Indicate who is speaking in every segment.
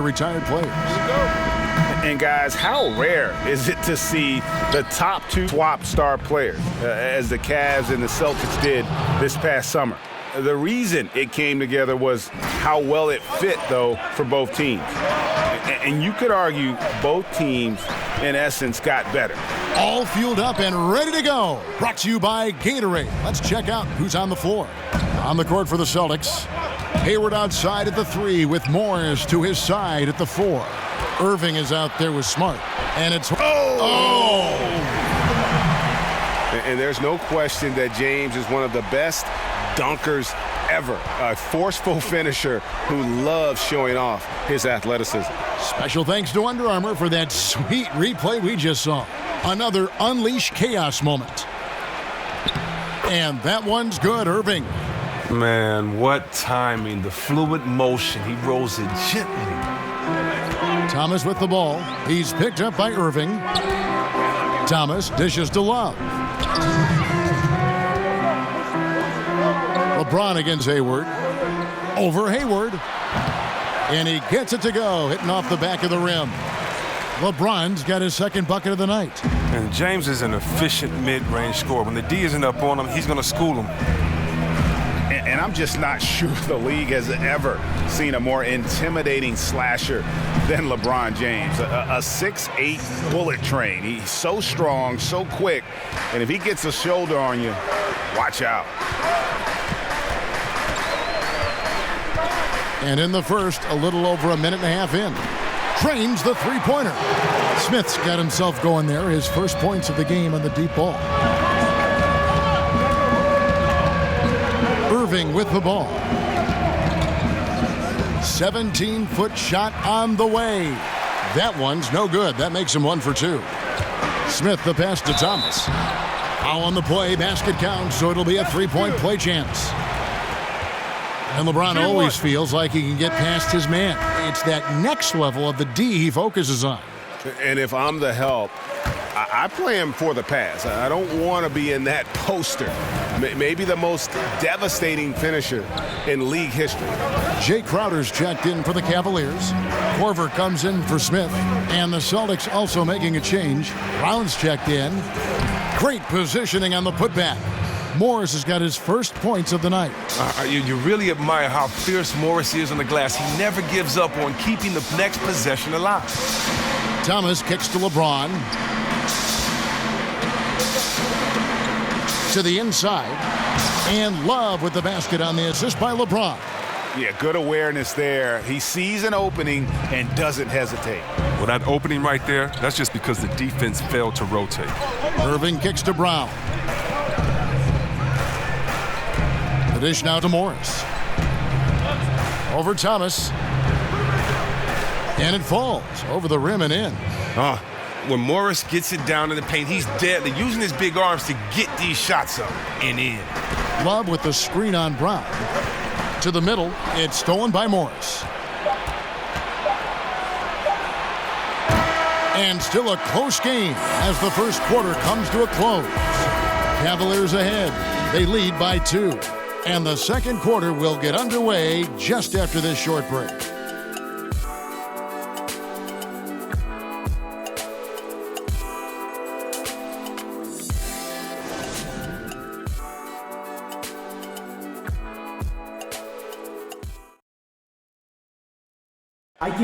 Speaker 1: retired players.
Speaker 2: And guys, how rare is it to see the top two swap star players, as the Cavs and the Celtics did this past summer? The reason it came together was how well it fit, though, for both teams. And you could argue both teams, in essence, got better.
Speaker 1: All fueled up and ready to go. Brought to you by KYRIE. Let's check out who's on the floor. On the court for the Celtics, Hayward outside at the 3 with Morris to his side at the 4. Irving is out there with Smart. And it's... Oh!
Speaker 2: And there's no question that James is one of the best dunkers ever. A forceful finisher who loves showing off his athleticism.
Speaker 1: Special thanks to Under Armour for that sweet replay we just saw. Another Unleash Chaos moment. And that one's good, Irving.
Speaker 3: Man, what timing. The fluid motion. He rolls it gently.
Speaker 1: Thomas with the ball. He's picked up by Irving. Thomas dishes to Love. LeBron against Hayward. Over Hayward. And he gets it to go, hitting off the back of the rim. LeBron's got his second bucket of the night.
Speaker 3: And James is an efficient mid-range scorer. When the D isn't up on him, he's going to school him.
Speaker 2: And I'm just not sure the league has ever seen a more intimidating slasher than LeBron James. A 6'8" bullet train. He's so strong, so quick. And if he gets a shoulder on you, watch out.
Speaker 1: And in the first, a little over a minute and a half in, trains the three-pointer. Smith's got himself going there, his first points of the game on the deep ball. Irving with the ball. 17-foot shot on the way. That one's no good. That makes him 1 for 2. Smith the pass to Thomas. Foul on the play, basket counts, so it'll be a three-point play chance. And LeBron always feels like he can get past his man. It's that next level of the D he focuses on.
Speaker 2: And if I'm the help, I play him for the pass. I don't want to be in that poster. Maybe the most devastating finisher in league history.
Speaker 1: Jay Crowder's checked in for the Cavaliers. Korver comes in for Smith. And the Celtics also making a change. Brown's checked in. Great positioning on the putback. Morris has got his first points of the night.
Speaker 3: You really admire how fierce Morris is on the glass. He never gives up on keeping the next possession alive.
Speaker 1: Thomas kicks to LeBron. To the inside. And Love with the basket on the assist by LeBron.
Speaker 2: Yeah, good awareness there. He sees an opening and doesn't hesitate.
Speaker 3: Well, that opening right there, that's just because the defense failed to rotate.
Speaker 1: Irving kicks to Brown. The dish now to Morris. Over Thomas. And it falls over the rim and in.
Speaker 3: When Morris gets it down in the paint, he's deadly, using his big arms to get these shots up and in.
Speaker 1: Love with the screen on Brown. To the middle, it's stolen by Morris. And still a close game as the first quarter comes to a close. Cavaliers ahead. They lead by 2. And the second quarter will get underway just after this short break.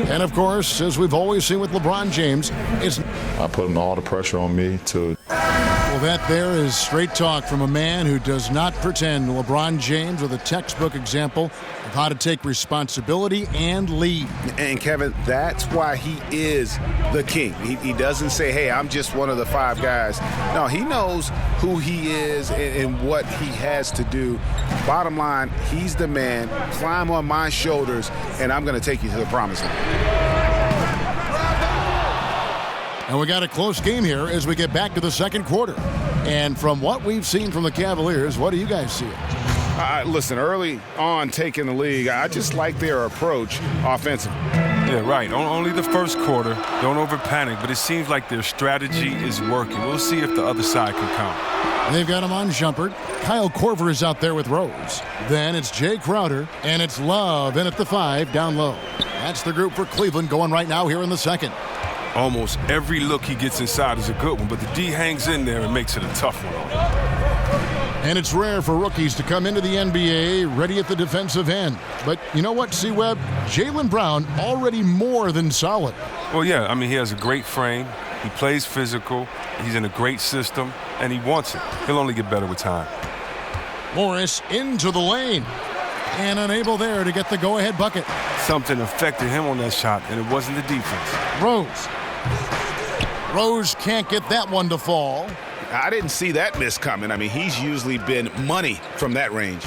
Speaker 1: And of course, as we've always seen with LeBron James, it's...
Speaker 4: I put all the pressure on me to...
Speaker 1: Well, that there is straight talk from a man who does not pretend. LeBron James with a textbook example of how to take responsibility and lead.
Speaker 2: And Kevin, that's why he is the king. He doesn't say, hey, I'm just one of the 5 guys. No, he knows who he is and what he has to do. Bottom line, he's the man. Climb on my shoulders, and I'm going to take you to the promised land.
Speaker 1: And we got a close game here as we get back to the second quarter. And from what we've seen from the Cavaliers, what do you guys see?
Speaker 2: Listen, early on taking the league, I just like their approach offensively.
Speaker 3: Yeah, right. Only the first quarter. Don't over-panic, but it seems like their strategy is working. We'll see if the other side can counter.
Speaker 1: They've got him on Shumpert. Kyle Korver is out there with Rose. Then it's Jay Crowder, and it's Love in at the 5 down low. That's the group for Cleveland going right now here in the second.
Speaker 3: Almost every look he gets inside is a good one, but the D hangs in there and makes it a tough one on him.
Speaker 1: And it's rare for rookies to come into the NBA ready at the defensive end. But you know what, C-Webb? Jaylen Brown already more than solid.
Speaker 3: Well, yeah, I mean, he has a great frame. He plays physical. He's in a great system, and he wants it. He'll only get better with time.
Speaker 1: Morris into the lane. And unable there to get the go-ahead bucket.
Speaker 3: Something affected him on that shot, and it wasn't the defense.
Speaker 1: Rose can't get that one to fall.
Speaker 2: I didn't see that miss coming. I mean, he's usually been money from that range.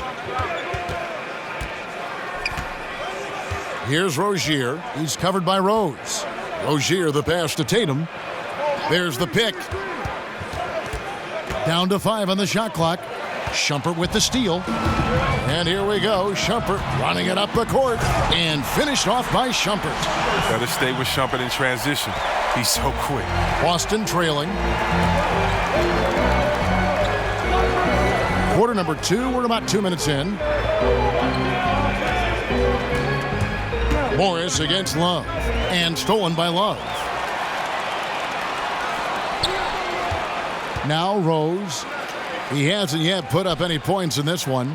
Speaker 1: Here's Rozier. He's covered by Rose. Rozier, the pass to Tatum. There's the pick. Down to 5 on the shot clock. Shumpert with the steal. And here we go. Shumpert running it up the court. And finished off by Shumpert.
Speaker 3: Better stay with Shumpert in transition. He's so quick.
Speaker 1: Boston trailing. Quarter number 2. We're about 2 minutes in. Morris against Love. And stolen by Love. Now Rose. He hasn't yet put up any points in this one.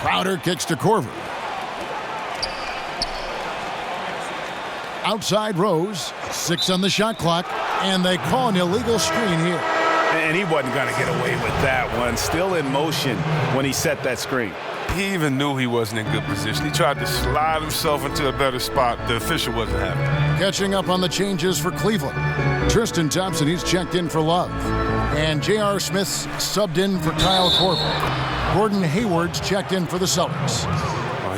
Speaker 1: Crowder kicks to Korver. Outside Rose. 6 on the shot clock. And they call an illegal screen here.
Speaker 2: And he wasn't going to get away with that one. Still in motion when he set that screen.
Speaker 3: He even knew he wasn't in good position. He tried to slide himself into a better spot. The official wasn't happy.
Speaker 1: Catching up on the changes for Cleveland. Tristan Thompson, he's checked in for Love. And J.R. Smith's subbed in for Kyle Korver. Gordon Hayward's checked in for the Celtics.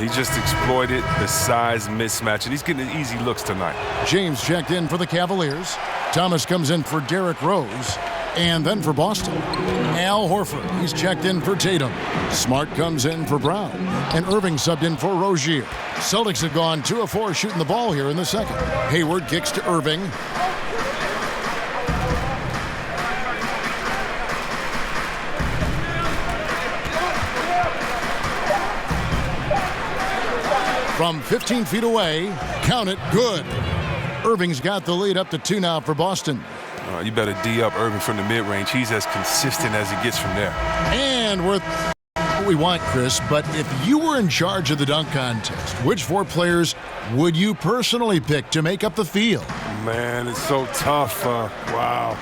Speaker 3: He just exploited the size mismatch, and he's getting easy looks tonight.
Speaker 1: James checked in for the Cavaliers. Thomas comes in for Derrick Rose. And then for Boston, Al Horford. He's checked in for Tatum. Smart comes in for Brown. And Irving subbed in for Rozier. Celtics have gone 2 of 4 shooting the ball here in the second. Hayward kicks to Irving. From 15 feet away, count it, good. Irving's got the lead up to 2 now for Boston.
Speaker 3: You better D up Irving from the mid-range. He's as consistent as he gets from there.
Speaker 1: And we're what we want, Chris, but if you were in charge of the dunk contest, which 4 players would you personally pick to make up the field?
Speaker 3: Man, it's so tough. Wow.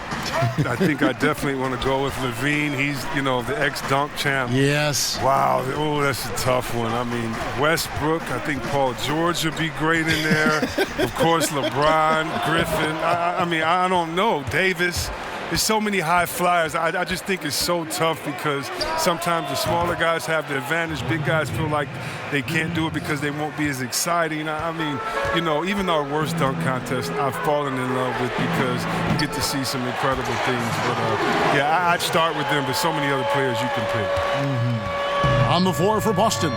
Speaker 3: I think I definitely want to go with Levine. He's, the ex-dunk champ.
Speaker 1: Yes.
Speaker 3: Wow. Oh, that's a tough one. I mean, Westbrook, I think Paul George would be great in there. Of course, LeBron, Griffin. I don't know. Davis. There's so many high flyers. I just think it's so tough because sometimes the smaller guys have the advantage. Big guys feel like they can't do it because they won't be as exciting. Even our worst dunk contest, I've fallen in love with because you get to see some incredible things. But, I'd start with them, but so many other players you can pick.
Speaker 1: Mm-hmm. On the floor for Boston.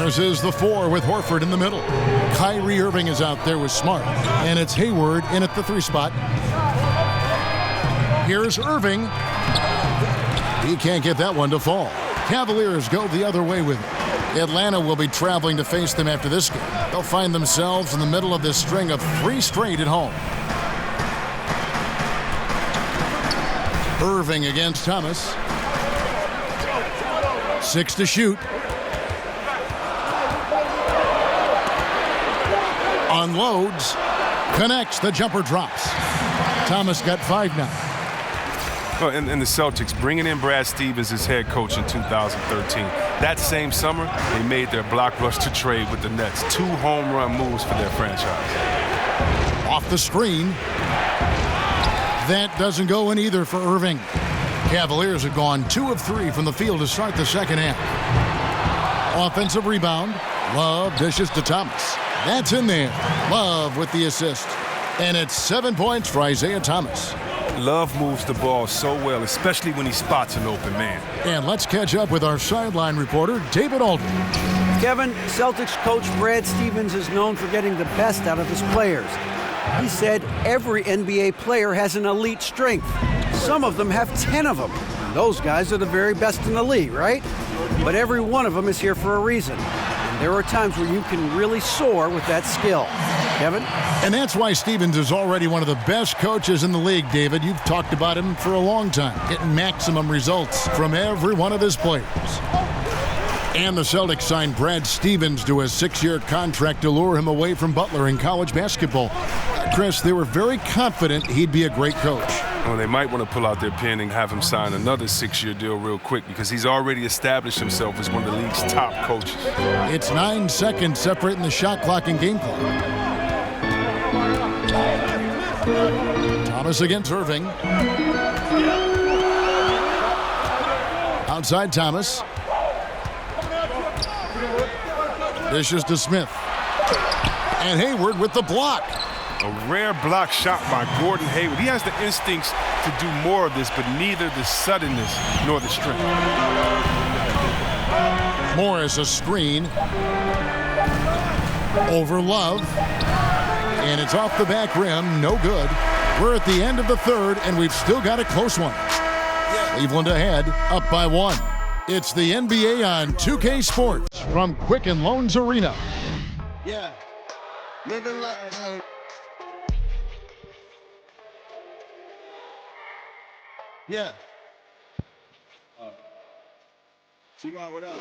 Speaker 1: This is the 4 with Horford in the middle. Kyrie Irving is out there with Smart. And it's Hayward in at the 3 spot. Here's Irving. He can't get that one to fall. Cavaliers go the other way with it. Atlanta will be traveling to face them after this game. They'll find themselves in the middle of this string of 3 straight at home. Irving against Thomas. 6 to shoot. Unloads. Connects. The jumper drops. Thomas got 5 now.
Speaker 3: Well, and the Celtics bringing in Brad Stevens as head coach in 2013. That same summer, they made their blockbuster trade with the Nets. 2 home run moves for their franchise.
Speaker 1: Off the screen. That doesn't go in either for Irving. Cavaliers have gone 2 of 3 from the field to start the second half. Offensive rebound. Love dishes to Thomas. That's in there. Love with the assist. And it's 7 points for Isaiah Thomas.
Speaker 3: Love moves the ball so well, especially when he spots an open man.
Speaker 1: And let's catch up with our sideline reporter, David Aldridge.
Speaker 5: Kevin, Celtics coach Brad Stevens is known for getting the best out of his players. He said every NBA player has an elite strength. Some of them have 10 of them. And those guys are the very best in the league, right? But every one of them is here for a reason. And There are times where you can really soar with that skill. Kevin?
Speaker 1: And that's why Stevens is already one of the best coaches in the league, David. You've talked about him for a long time, getting maximum results from every one of his players. And the Celtics signed Brad Stevens to a 6-year contract to lure him away from Butler in college basketball. Chris, they were very confident he'd be a great coach.
Speaker 3: Well, they might want to pull out their pen and have him sign another 6-year deal real quick because he's already established himself as one of the league's top coaches.
Speaker 1: It's 9 seconds separating the shot clock and game clock. Thomas against Irving. Outside Thomas. Dishes to Smith. And Hayward with the block.
Speaker 3: A rare block shot by Gordon Hayward. He has the instincts to do more of this, but neither the suddenness nor the strength.
Speaker 1: Morris a screen. Over Love. And it's off the back rim. No good. We're at the end of the third, and we've still got a close one. Cleveland ahead, up by 1. It's the NBA on 2K Sports from Quicken Loans Arena.
Speaker 6: Yeah. Living life. Yeah. T-Ron, what up?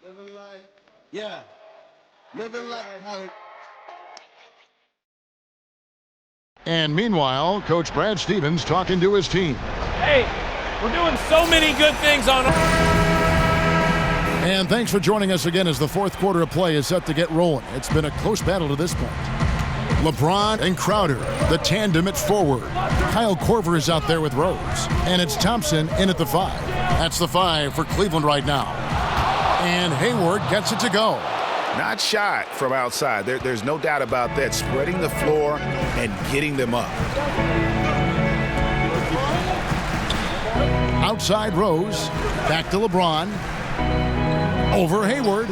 Speaker 6: Living life. Yeah. Living life.
Speaker 1: And meanwhile, Coach Brad Stevens talking to his team.
Speaker 7: Hey, we're doing so many good things on.
Speaker 1: And thanks for joining us again as the fourth quarter of play is set to get rolling. It's been a close battle to this point. LeBron and Crowder, the tandem at forward. Kyle Korver is out there with Rose. And it's Thompson in at the 5. That's the 5 for Cleveland right now. And Hayward gets it to go.
Speaker 2: Not shot from outside. There's no doubt about that. Spreading the floor and getting them up.
Speaker 1: Outside Rose. Back to LeBron. Over Hayward.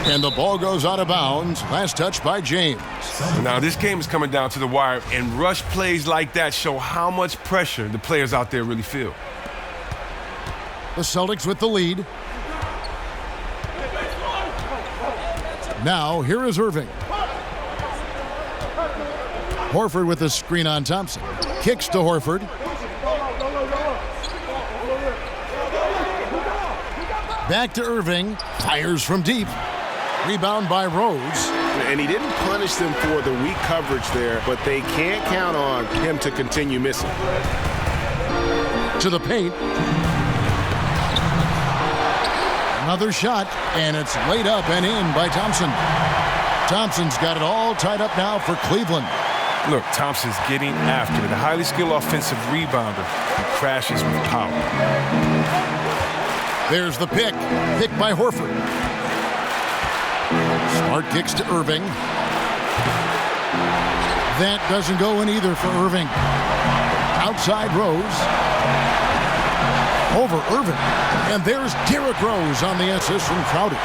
Speaker 1: And the ball goes out of bounds. Last touch by James.
Speaker 3: Now, this game is coming down to the wire, and rush plays like that show how much pressure the players out there really feel.
Speaker 1: The Celtics with the lead. Now, here is Irving. Horford with the screen on Thompson. Kicks to Horford. Back to Irving. Fires from deep. Rebound by Rose.
Speaker 2: And he didn't punish them for the weak coverage there, but they can't count on him to continue missing.
Speaker 1: To the paint. Another shot, and it's laid up and in by Thompson. Thompson's got it all tied up now for Cleveland.
Speaker 3: Look, Thompson's getting after it. A highly skilled offensive rebounder who crashes with power.
Speaker 1: There's the pick. Pick by Horford. Smart kicks to Irving. That doesn't go in either for Irving. Outside Rose. Over Irving. And there's Derrick Rose on the assist from Crowder.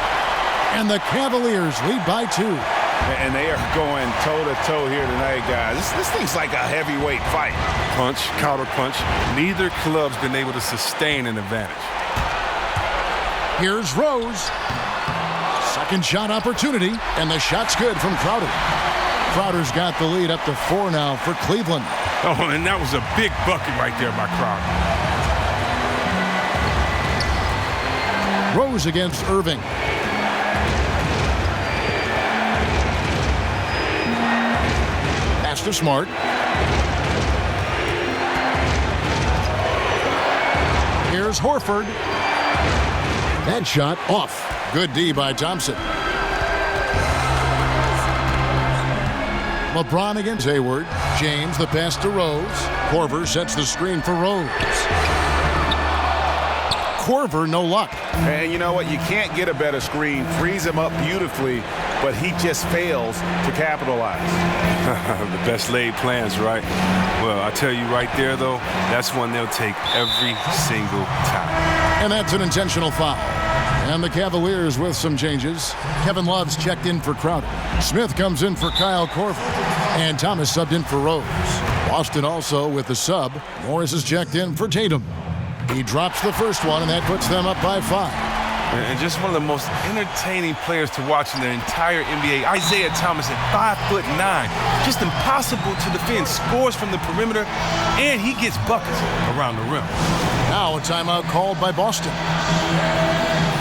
Speaker 1: And the Cavaliers lead by 2.
Speaker 2: And they are going toe-to-toe here tonight, guys. This thing's like a heavyweight fight.
Speaker 3: Punch, counter punch. Neither club's been able to sustain an advantage.
Speaker 1: Here's Rose. Second shot opportunity, and the shot's good from Crowder. Crowder's got the lead up to 4 now for Cleveland.
Speaker 3: Oh, and that was a big bucket right there by Crowder.
Speaker 1: Rose against Irving. Pass to Smart. Here's Horford. That shot off. Good D by Thompson. LeBron against Hayward. James, the pass to Rose. Korver sets the screen for Rose. Korver, no luck.
Speaker 2: And you know what? You can't get a better screen. Frees him up beautifully, but he just fails to capitalize.
Speaker 3: The best laid plans, right? Well, I tell you right there, though, that's one they'll take every single time.
Speaker 1: And that's an intentional foul. And the Cavaliers with some changes. Kevin Love's checked in for Crowder. Smith comes in for Kyle Korver. And Thomas subbed in for Rose. Boston also with the sub. Morris is checked in for Tatum. He drops the first one, and that puts them up by 5.
Speaker 3: And just one of the most entertaining players to watch in the entire NBA. ISIAH Thomas at 5'9", just impossible to defend. Scores from the perimeter, and he gets buckets around the rim.
Speaker 1: Now a timeout called by Boston.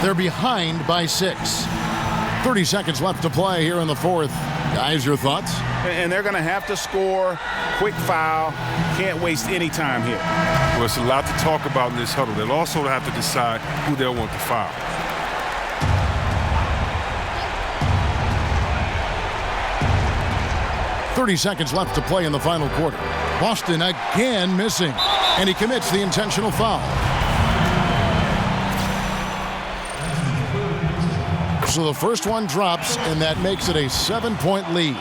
Speaker 1: They're behind by 6. 30 seconds left to play here in the fourth. Guys, your thoughts?
Speaker 2: And they're going to have to score. Quick foul. Can't waste any time here.
Speaker 3: Well, it's a lot to talk about in this huddle. They'll also have to decide who they'll want to foul.
Speaker 1: .30 seconds left to play in the final quarter. Boston again missing, and he commits the intentional foul. So the first one drops, and that makes it a 7-point lead.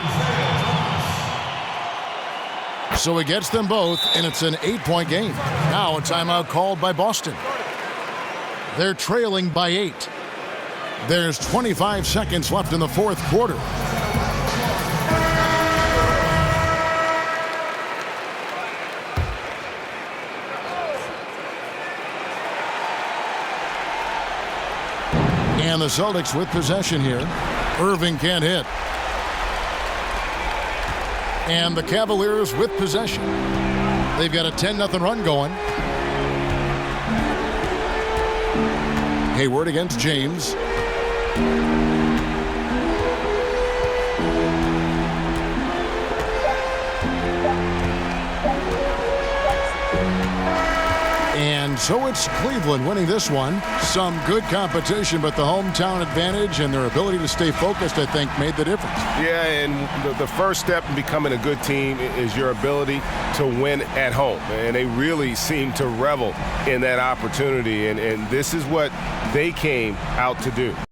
Speaker 1: So he gets them both, and it's an 8-point game. Now a timeout called by Boston. They're trailing by 8. There's 25 seconds left in the fourth quarter. And the Celtics with possession here. Irving can't hit. And the Cavaliers with possession. They've got a 10-0 run going. Hayward against James. And so it's Cleveland winning this one. Some good competition, but the hometown advantage and their ability to stay focused, I think, made the difference.
Speaker 2: Yeah, and the first step in becoming a good team is your ability to win at home. And they really seem to revel in that opportunity. And this is what they came out to do.